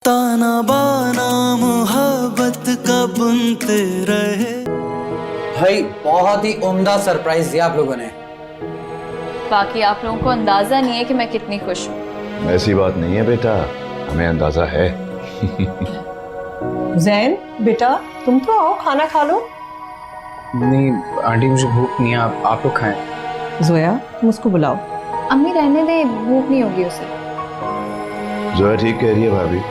ताना बाना मोहब्बत का बुनते रहे। भाई बहुत ही उम्दा सरप्राइज दिया आप लोगों ने। बाकी आप लोगों को अंदाजा नहीं है कि मैं कितनी खुश हूँ। ऐसी बात नहीं है बेटा, हमें अंदाजा है। जैन बेटा तुम तो आओ, खाना खा लो। नहीं आंटी मुझे भूख नहीं है, आप लोग खाएं। जोया तुम उसको बुलाओ। अम्मी रहने दे, भूख नहीं होगी उसे। जोया ठीक कह रही है भाभी,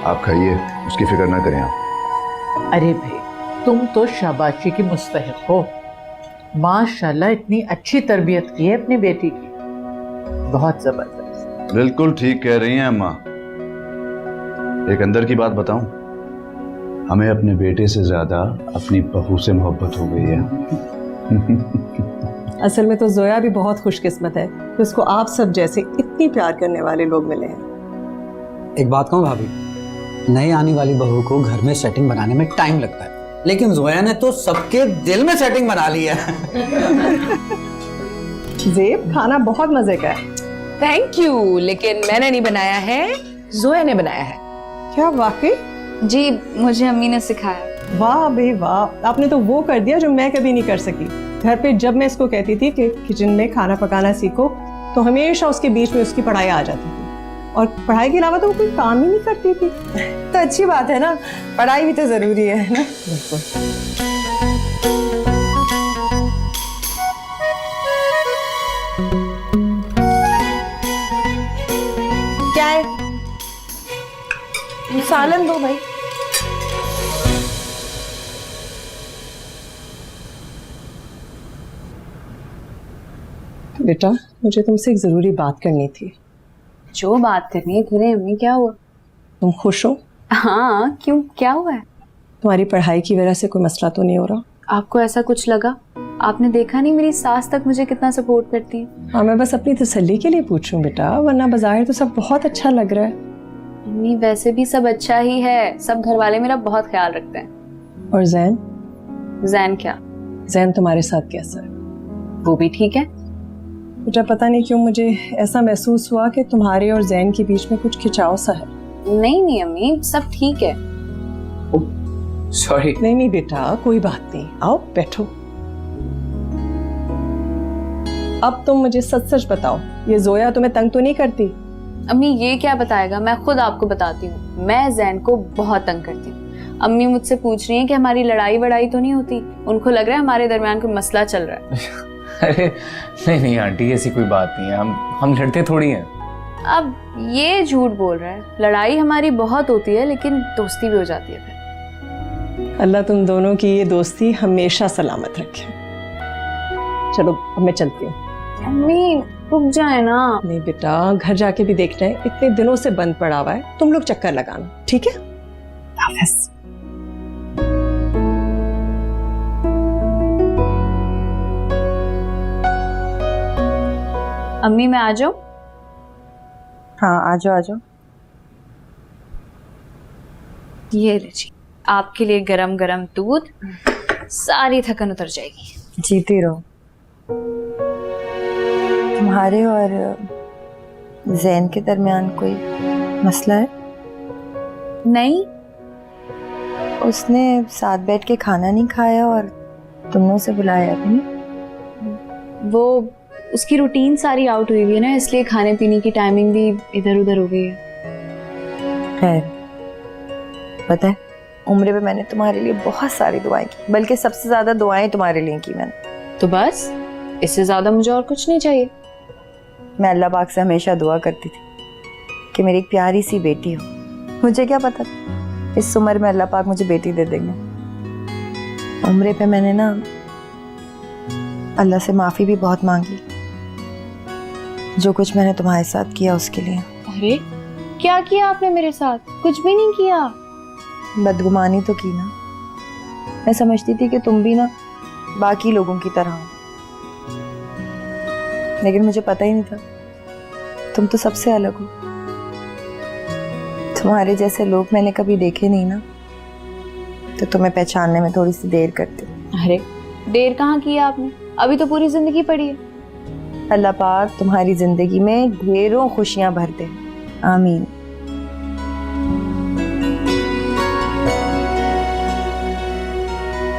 आप खाइए, उसकी फिक्र ना करें आप। अरे भाई तुम तो शाबाशी की मुस्तहिक हो। माशाल्लाह इतनी अच्छी तरबियत की है अपनी बेटी की, बहुत जबरदस्त। बिल्कुल ठीक कह रही हैं अम्मा। एक अंदर की बात बताऊं, हमें अपने बेटे से ज्यादा अपनी बहू से मोहब्बत हो गई है। असल में तो जोया भी बहुत खुशकिस्मत है कि उसको आप सब जैसे इतनी प्यार करने वाले लोग मिले हैं। एक बात कहूँ भाभी, नई आने वाली बहू को घर में सेटिंग बनाने में टाइम लगता है, लेकिन जोया ने तो सबके दिल में सेटिंग बना ली है। जेब खाना बहुत मजे का है। थैंक यू, लेकिन मैंने नहीं बनाया है, जोया ने बनाया है। क्या वाकई? जी मुझे अम्मी ने सिखाया। वाह बे वाह, आपने तो वो कर दिया जो मैं कभी नहीं कर सकी। घर पे जब मैं इसको कहती थी कि किचन में खाना पकाना सीखो, तो हमेशा उसके बीच में उसकी पढ़ाई आ जाती थी, और पढ़ाई के अलावा तो वो कोई काम ही नहीं करती थी। तो अच्छी बात है ना, पढ़ाई भी तो जरूरी है ना। बिल्कुल। क्या है? सालन दो भाई। बेटा मुझे तुमसे एक जरूरी बात करनी थी। जो बात करनी है करें अम्मी, क्या हुआ? तुम खुश हो? हाँ क्यों, क्या हुआ है? तुम्हारी पढ़ाई की वजह से कोई मसला तो नहीं हो रहा? आपको ऐसा कुछ लगा? आपने देखा नहीं मेरी सास तक मुझे कितना सपोर्ट करती है। हाँ मैं बस अपनी तसल्ली के लिए पूछ रही हूँ बेटा, वरना बाजार तो सब बहुत अच्छा लग रहा है। अम्मी वैसे भी सब अच्छा ही है, सब घर वाले मेरा बहुत ख्याल रखते हैं। और जैन? जैन क्या? जैन तुम्हारे साथ कैसा है? वो भी ठीक है। बेटा पता नहीं क्यों मुझे ऐसा महसूस हुआ कि तुम्हारे और जैन के बीच में कुछ खिंचाव सा है। नहीं नहीं अम्मी, सब ठीक है। सॉरी। नहीं नहीं बेटा कोई बात नहीं, आओ बैठो। अब तुम मुझे सच सच बताओ, ये जोया तुम्हें तंग तो नहीं करती? अम्मी ये क्या बताएगा, मैं खुद आपको बताती हूँ। मैं जैन को बहुत तंग करती हूँ। अम्मी मुझसे पूछ रही हैं कि हमारी लड़ाई वड़ाई तो नहीं होती, उनको लग रहा है हमारे दरमियान कोई मसला चल रहा है। अरे नहीं नहीं आंटी, ऐसी कोई बात नहीं है, हम लड़ते थोड़ी हैं। अब ये झूठ बोल रहा है, लड़ाई हमारी बहुत होती है लेकिन दोस्ती भी हो जाती है फिर। अल्लाह तुम दोनों की ये दोस्ती हमेशा सलामत रखे। चलो अब मैं चलती हूँ। अम्मी रुक जाए ना। नहीं बेटा घर जाके भी देखना है, इतने दिनों से बंद पड़ा हुआ है, तुम लोग चक्कर लगाना, ठीक है? हाफिज़। अम्मी मैं आ जाऊं? हाँ आ जाओ आ जाओ। ये लीजिए आपके लिए गरम गरम दूध, सारी थकन उतर जाएगी। जीती रहो। तुम्हारे और जैन के दरमियान कोई मसला है? नहीं, उसने साथ बैठ के खाना नहीं खाया और तुमने उसे बुलाया नहीं? वो उसकी रूटीन सारी आउट हुई है ना, इसलिए खाने पीने की टाइमिंग भी इधर उधर हो गई है। खैर पता है, उम्र पे मैंने तुम्हारे लिए बहुत सारी दुआएं की, बल्कि सबसे ज्यादा दुआएं तुम्हारे लिए की मैंने। तो बस इससे ज्यादा मुझे और कुछ नहीं चाहिए। मैं अल्लाह पाक से हमेशा दुआ करती थी कि मेरी एक प्यारी सी बेटी हो। मुझे क्या पता था इस उम्र में अल्लाह पाक मुझे बेटी दे देंगे। उम्र पे मैंने ना अल्लाह से माफ़ी भी बहुत मांगी, जो कुछ मैंने तुम्हारे साथ किया उसके लिए। अरे क्या किया आपने मेरे साथ? कुछ भी नहीं किया। बदगुमानी तो की ना। मैं समझती थी कि तुम भी ना बाकी लोगों की तरह हो, लेकिन मुझे पता ही नहीं था तुम तो सबसे अलग हो। तुम्हारे जैसे लोग मैंने कभी देखे नहीं ना, तो तुम्हें पहचानने में थोड़ी सी देर करती। अरे देर कहाँ किया आपने, अभी तो पूरी जिंदगी पड़ी है। अल्लाह पाक तुम्हारी जिंदगी में ढेरों खुशियां भर दे, आमीन।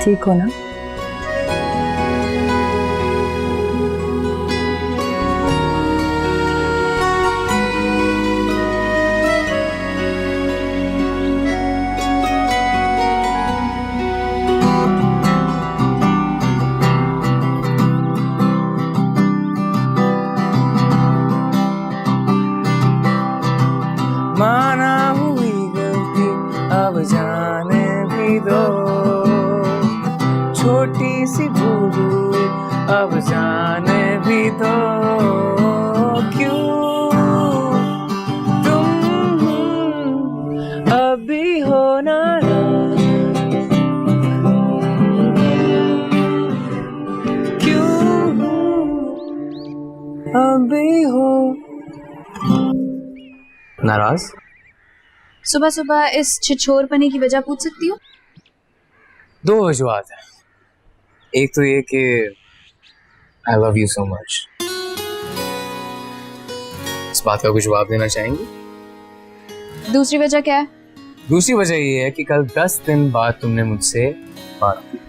ठीक हो ना? माना हुई गलती अब जाने भी दो, छोटी सी भूल हुई अब जाने भी दो, क्यों तुम अभी हो नाराज, क्यों अभी हो नाराज? सुबह सुबह इस छिछोरपने की वजह पूछ सकती हूँ? दो वजूहत हैं। एक तो ये कि I love you so much. इस बात का कुछ जवाब देना चाहेंगे? दूसरी वजह क्या है? दूसरी वजह ये है कि कल 10 दिन बाद तुमने मुझसे बात की,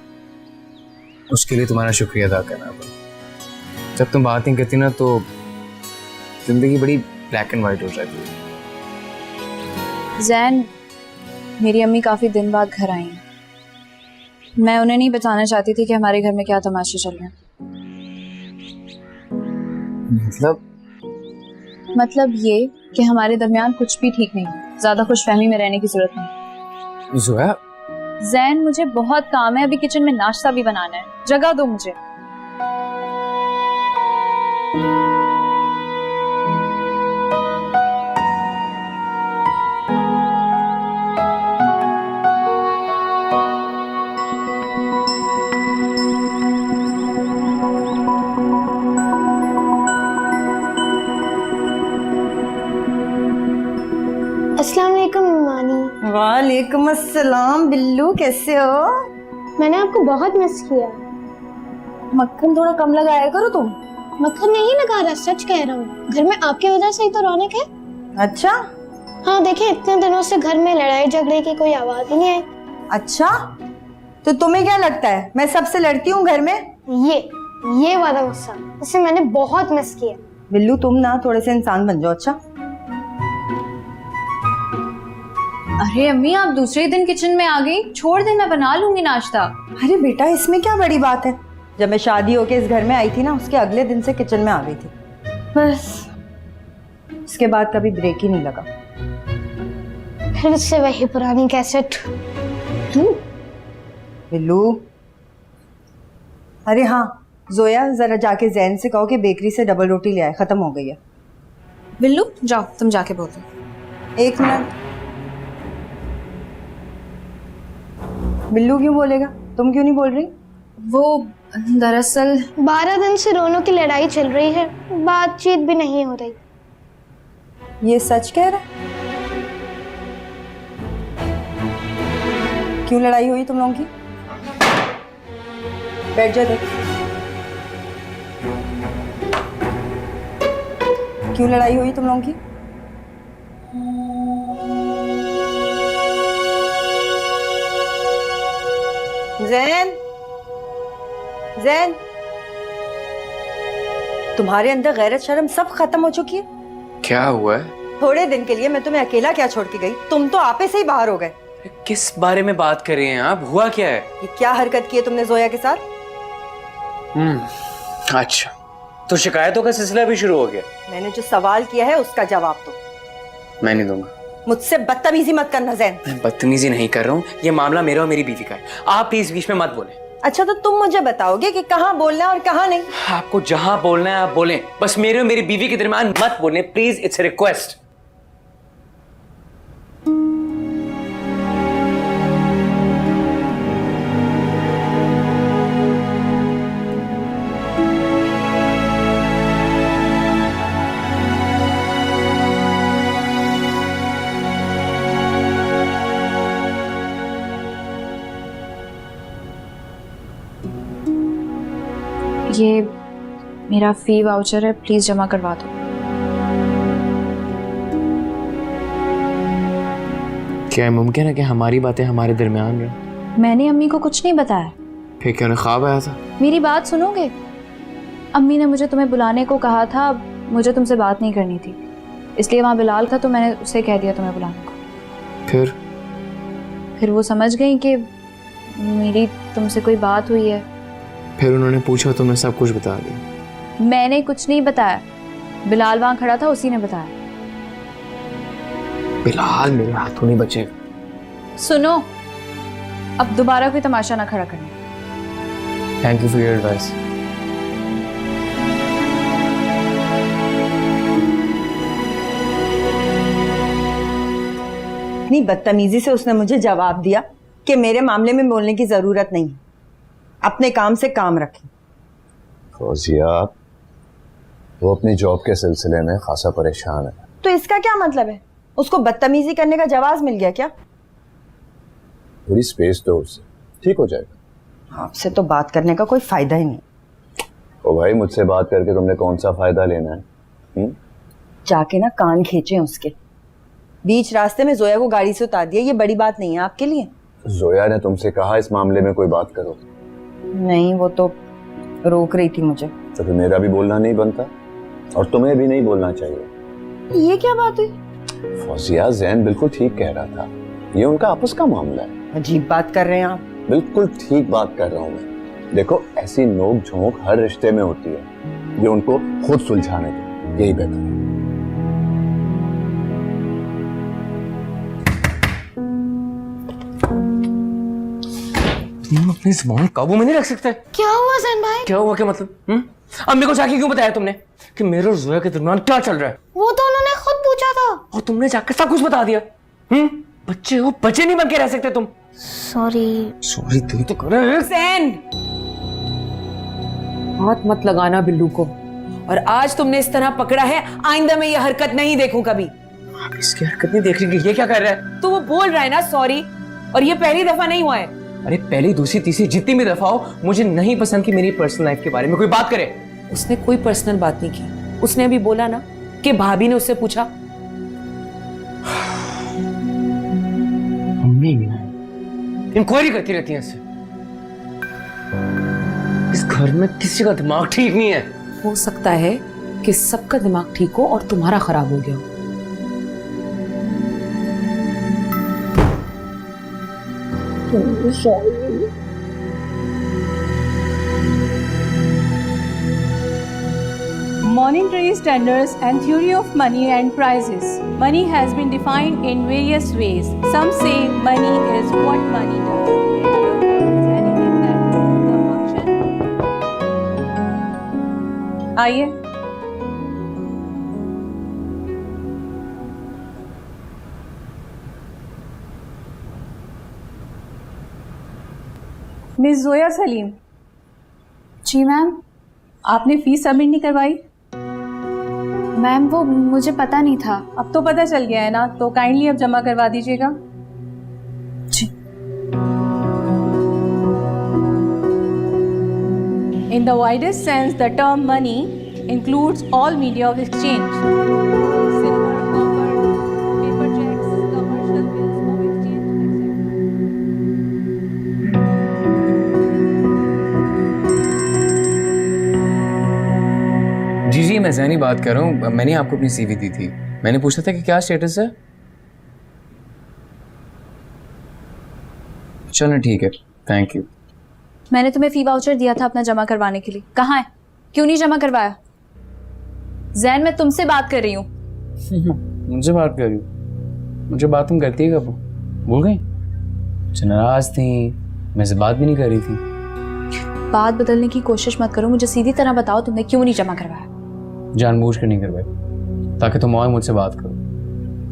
उसके लिए तुम्हारा शुक्रिया अदा करना पड़ा। जब तुम बात नहीं करती ना तो जिंदगी बड़ी ब्लैक एंड वाइट हो जाती है। जैन, मेरी अम्मी काफ़ी दिन बाद घर आई हैं। मैं उन्हें नहीं बताना चाहती थी कि हमारे घर में क्या तमाशे चल रहे हैं। मतलब ये कि हमारे दरमियान कुछ भी ठीक नहीं है। ज़्यादा खुशफहमी में रहने की जरूरत नहीं। जोया, जैन, मुझे बहुत काम है, अभी किचन में नाश्ता भी बनाना है। जगह दो मुझे। अस्सलाम वालेकुम मानी। वालेकुम अस्सलाम बिल्लू, कैसे हो? मैंने आपको बहुत मिस किया। मक्खन थोड़ा कम लगाया करो तुम। मक्खन नहीं लगा रहा, सच कह रहा हूँ। घर में आपकी वजह से ही तो रौनक है। अच्छा? हाँ देखिए, इतने दिनों से घर में लड़ाई झगड़े की कोई आवाज ही नहीं आई। अच्छा, तो तुम्हें क्या लगता है मैं सबसे लड़ती हूँ घर में? ये वाला गुस्सा, इसे मैंने बहुत मिस किया। बिल्लू, तुम ना थोड़े से इंसान बन जाओ। अच्छा? अरे अम्मी, आप दूसरे दिन किचन में आ गई। छोड़ दे, मैं बना लूंगी नाश्ता। अरे बेटा, इसमें क्या बड़ी बात है? जब मैं शादी होके इस घर में आई थी ना, उसके अगले दिन से किचन में आ गई थी। बस उसके बाद कभी ब्रेक ही नहीं लगा। फिर से वही पुरानी कैसेट। बिल्लू, अरे हाँ जोया, जरा जाके जैन से कहो कि बेकरी से डबल रोटी ले आए, खत्म हो गई है। बिल्लू, जाओ तुम जाके बोल दो। 1 मिनट। बिल्लू क्यों बोलेगा? तुम क्यों नहीं बोल रही? वो दरअसल 12 दिन से दोनों की लड़ाई चल रही है, बातचीत भी नहीं हो रही। ये सच कह रहा है? क्यों लड़ाई हुई तुम लोगों की? बैठ जा, देख। क्यों लड़ाई हुई तुम लोगों की? जैन, जैन, तुम्हारे अंदर गैरत शर्म सब खत्म हो चुकी है। क्या हुआ है? थोड़े दिन के लिए मैं तुम्हें अकेला क्या छोड़ के गई? तुम तो आपे से ही बाहर हो गए। किस बारे में बात कर रही हैं आप? हुआ क्या है? ये क्या हरकत की है तुमने जोया के साथ? अच्छा, तो शिकायतों का सिलसिला भी शुरू हो गया? मैंने जो सवाल किया है उसका जवाब दो। मैं नहीं दूंगा। मुझसे बदतमीजी मत करना जैन। मैं बदतमीजी नहीं कर रहा हूँ, ये मामला मेरा और मेरी बीवी का है। आप प्लीज बीच में मत बोलें। अच्छा, तो तुम मुझे बताओगे कि कहाँ बोलना है और कहाँ नहीं? आपको जहां बोलना है आप बोलें, बस मेरे और मेरी बीवी के दरमियान मत बोलें प्लीज। It's a request. ये मेरा फी वाउचर है, प्लीज जमा करवा दो। क्या मुमकिन है कि हमारी बातें हमारे दरमियान रहे? मैंने अम्मी को कुछ नहीं बताया। फिर क्या ख्वाब आया था? मेरी बात सुनोगे? अम्मी ने मुझे तुम्हें बुलाने को कहा था, मुझे तुमसे बात नहीं करनी थी, इसलिए वहाँ बिलाल था तो मैंने उसे कह दिया तुम्हें बुलाने को। फिर वो समझ गई कि मेरी तुमसे कोई बात हुई है। फिर उन्होंने पूछा, तुमने सब कुछ बता दिया? मैंने कुछ नहीं बताया, बिलाल वहाँ खड़ा था, उसी ने बताया। बिलाल मेरे हाथों नहीं बचेगा। सुनो, अब दोबारा कोई तमाशा ना खड़ा करना। Thank you for your advice. इतनी बदतमीजी से उसने मुझे जवाब दिया कि मेरे मामले में बोलने की जरूरत नहीं है, अपने काम से काम रखें। फौजिया, वो अपनी जॉब के सिलसिले में खासा परेशान है। तो इसका क्या मतलब है? उसको बदतमीजी करने का जवाब मिल गया क्या? थोड़ी स्पेस दो उसे, ठीक हो जाएगा। आपसे तो बात करने का कोई फायदा ही नहीं। ओ भाई, मुझसे बात करके तुमने कौन सा फायदा लेना है? जाके ना कान खींचे उसके। बीच रास्ते में जोया को गाड़ी से उतार दिया, ये बड़ी बात नहीं है आपके लिए? जोया ने तुमसे कहा इस मामले में कोई बात करो? नहीं, वो तो रोक रही थी मुझे। तो फिर मेरा भी बोलना नहीं बनता और तुम्हें भी नहीं बोलना चाहिए। ये क्या बात हुई? फौजिया, जैन बिल्कुल ठीक कह रहा था, ये उनका आपस का मामला है। अजीब बात कर रहे हैं आप। बिल्कुल ठीक बात कर रहा हूँ मैं। देखो, ऐसी नोक झोंक हर रिश्ते में होती है, ये उनको खुद सुलझाने दो, यही बेहतर है। तुम अपनी जुबान काबू में नहीं रख सकते? क्या हुआ जैन भाई? क्या हुआ? क्या मतलब? अम्मी को जाके क्यों बताया तुमने कि मेरे और जोया के दरमियान क्या चल रहा है? वो तो उन्होंने खुद पूछा था। और तुमने जाकर सब कुछ बता दिया? बच्चे हो, बच्चे नहीं बन के रह सकते तुम। सॉरी तुम तो कर रहे। हुसैन, हाथ मत लगाना बिल्लू को, और आज तुमने इस तरह पकड़ा है, आइंदा में यह हरकत नहीं देखूं कभी। आप इसकी हरकत नहीं देख रही, ये क्या कर रहा है? तो वो बोल रहा है ना सॉरी, और ये पहली दफा नहीं हुआ है। अरे पहली, दूसरी, तीसरी, जितनी भी दफा हो, मुझे नहीं पसंद कि मेरी पर्सनल लाइफ के बारे में कोई बात करे। उसने कोई पर्सनल बात नहीं की। उसने अभी बोला ना कि भाभी ने उससे पूछा। मम्मी इंक्वायरी करती रहती है इससे। इस घर में किसी का दिमाग ठीक नहीं है। हो सकता है कि सबका दिमाग ठीक हो और तुम्हारा खराब हो गया हो। Monetary standards and theory of money and prices. Money has been defined in various ways. Some say money is what money does. In other words, anything that the function. आइए। मिस जोया सलीम। जी मैम। आपने fees submit नहीं करवाई? Ma'am वो मुझे पता नहीं था। अब तो पता चल गया है ना, तो काइंडली अब जमा करवा दीजिएगा। जी। In the widest sense, the term money includes all media of exchange. Silver, copper, paper checks, commercial bills of exchange, etc. जी मैं जैनी बात कर रहा हूँ। मैंने आपको अपनी सीवी दी थी। मैंने पूछा था कि क्या स्टेटस है। चलो ठीक है, थैंक यू। मैंने तुम्हें फी वाउचर दिया था अपना जमा करवाने के लिए, कहाँ है? क्यों नहीं जमा करवाया? जैन मैं तुमसे बात कर रही हूँ। मुझे बात कर रही हूँ? मुझे बात तुम करती है कब? भूल गई? नाराज थी, मैं से बात भी नहीं कर रही थी। बात बदलने की कोशिश मत करो, मुझे सीधी तरह बताओ तुमने क्यों नहीं जमा करवाया? जानबूझ कर नहीं करवाई, ताकि तुम और मुझसे बात करो।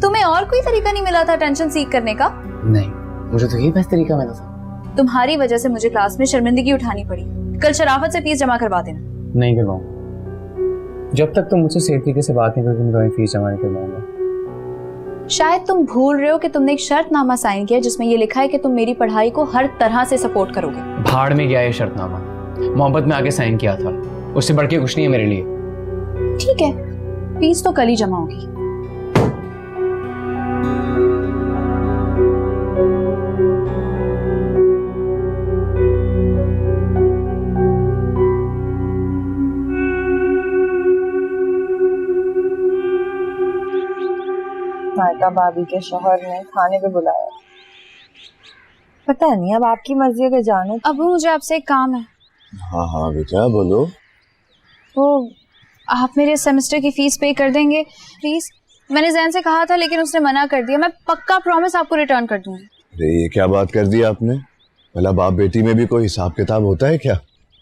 तुम्हें और कोई तरीका नहीं मिला था टेंशन सीख करने का? नहीं, मुझे तो यही बेस्ट तरीका मिला था। तुम्हारी वजह से मुझे क्लास में शर्मिंदगी उठानी पड़ी। कल शराफत से फीस जमा करवा देना। नहीं करवाऊंगा। जब तक तुम मुझसे सही तरीके से बात नहीं करोगे, मैं तुम्हारी फीस जमा नहीं करवाऊंगा। शायद तुम भूल रहे हो कि तुमने एक शर्तनामा साइन किया जिसमें ये लिखा है कि तुम मेरी पढ़ाई को हर तरह से सपोर्ट करोगे। भाड़ में गया ये शर्तनामा, मोहब्बत में आके साइन किया था, उससे बढ़ के कुछ नहीं है मेरे लिए। ठीक है, फीस तो कल ही जमा होगी। ज़ोया भाभी के शौहर ने खाने पे बुलाया। पता नहीं, अब आपकी मर्जी है कि जानो। अब मुझे आपसे एक काम है। हाँ हाँ बेटा बोलो। वो आप मेरे सेमेस्टर की फीस पे कर देंगे प्लीज? मैंने जैन से कहा था लेकिन उसने मना कर दिया। मैं पक्का प्रॉमिस आपको रिटर्न कर दूंगी। अरे ये क्या बात कर दी आपने? भला बाप बेटी में भी कोई हिसाब किताब होता है क्या?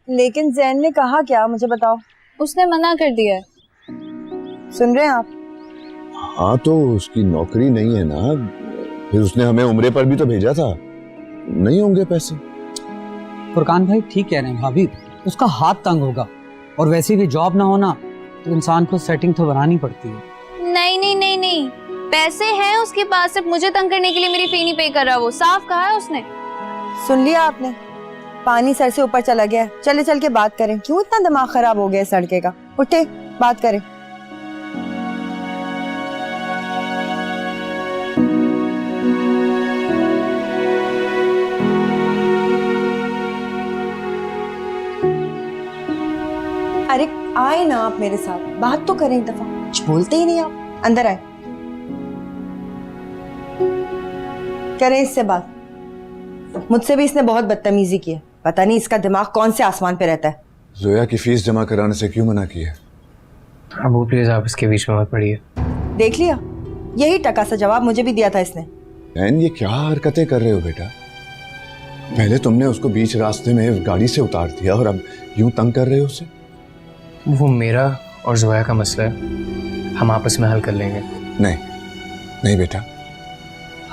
लेकिन जैन ने कहा क्या, मुझे बताओ। उसने मना कर दिया है। सुन रहे हैं आप? हाँ तो उसकी नौकरी नहीं है ना, फिर उसने हमें उम्रे पर भी तो भेजा था, नहीं होंगे पैसे। फुरकान भाई ठीक कह रहे हैं भाभी, उसका हाथ तंग होगा और वैसे भी जॉब ना होना तो इंसान को सेटिंग तो बनानी पड़ती है। नहीं नहीं नहीं नहीं, पैसे हैं उसके पास, सिर्फ मुझे तंग करने के लिए मेरी फी नहीं पे कर रहा। वो साफ कहा है उसने। सुन लिया आपने? पानी सर से ऊपर चला गया। चले चल के बात करें। क्यों इतना दिमाग खराब हो गया इस लड़के का? उठे बात करें। अरे आए ना आप मेरे साथ, बात तो करें एक दफा। कुछ बोलते ही नहीं आप। अंदर आए, करें इससे बात। मुझसे भी इसने बहुत बदतमीजी की है। पता नहीं इसका दिमाग कौन से आसमान पे रहता है। जोया की फीस जमा कराने से क्यों मना किया? अब वो प्लीज आप इसके बीच में मत पड़िए। देख लिया, यही टका सा जवाब मुझे भी दिया था इसने। बहन ये क्या हरकतें कर रहे हो बेटा? पहले तुमने उसको बीच रास्ते में गाड़ी से उतार दिया और अब यूं तंग कर रहे हो उसे। वो मेरा और जोया का मसला है, हम आपस में हल कर लेंगे। नहीं नहीं बेटा,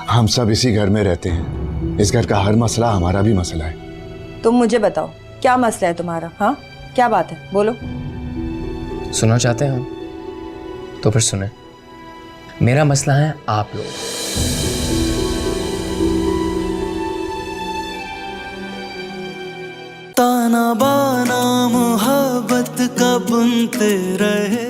हम सब इसी घर में रहते हैं, इस घर का हर मसला हमारा भी मसला है। तुम मुझे बताओ क्या मसला है तुम्हारा? हाँ क्या बात है, बोलो। सुनना चाहते हैं हम तो फिर सुने। मेरा मसला है आप लोग। ताना बाना मोहब्बत का बुनते रहे।